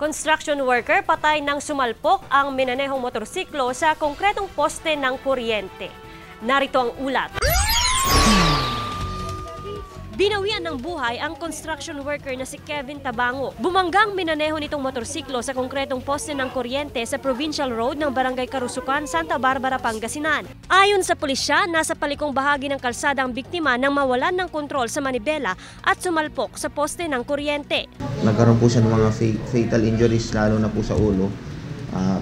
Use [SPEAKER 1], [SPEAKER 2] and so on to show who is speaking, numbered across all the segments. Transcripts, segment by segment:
[SPEAKER 1] Construction worker patay nang sumalpok ang minanehong motorsiklo sa konkretong poste ng kuryente. Narito ang ulat. Binawian ng buhay ang construction worker na si Kevin Tabango. Bumanggang minaneho nitong motorsiklo sa konkretong poste ng kuryente sa Provincial Road ng Barangay Karusukan, Santa Barbara, Pangasinan. Ayon sa pulisya, nasa palikong bahagi ng kalsada ang biktima nang mawalan ng kontrol sa manibela at sumalpok sa poste ng kuryente.
[SPEAKER 2] Nagkaroon po siya ng mga fatal injuries lalo na po sa ulo.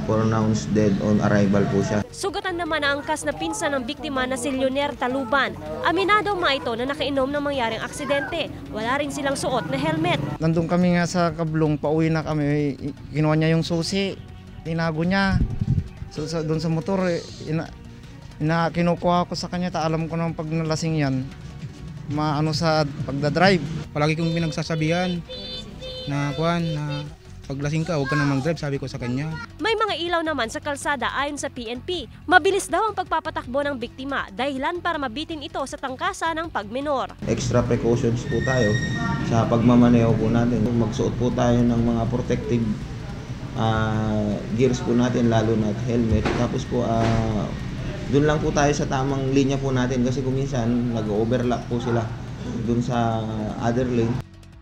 [SPEAKER 2] Pronounced dead on arrival po siya.
[SPEAKER 1] Sugatan naman ang angkas na pinsan ng biktima na si Leoner Taluban. Aminado mga ito na nakainom ng mangyaring aksidente. Wala rin silang suot na helmet.
[SPEAKER 3] Nandun kami nga sa Kablong, pauwi na kami. Kinuha niya yung susi, tinago niya. So, doon sa motor, kinukuha ko sa kanya. Alam ko nang pag nalasing yan, maano sa pagdadrive.
[SPEAKER 4] Palagi kong pinagsasabihan na paglasing ka, huwag ka nang mag-drive, sabi ko sa kanya.
[SPEAKER 1] May mga ilaw naman sa kalsada ayon sa PNP. Mabilis daw ang pagpapatakbo ng biktima, dahilan para mabitin ito sa tangkasa ng pagminor.
[SPEAKER 2] Extra precautions po tayo sa pagmamaneho po natin. Magsuot po tayo ng mga protective gears po natin, lalo na helmet. Tapos po, dun lang po tayo sa tamang linya po natin kasi kung minsan nag-overlap po sila dun sa other lane.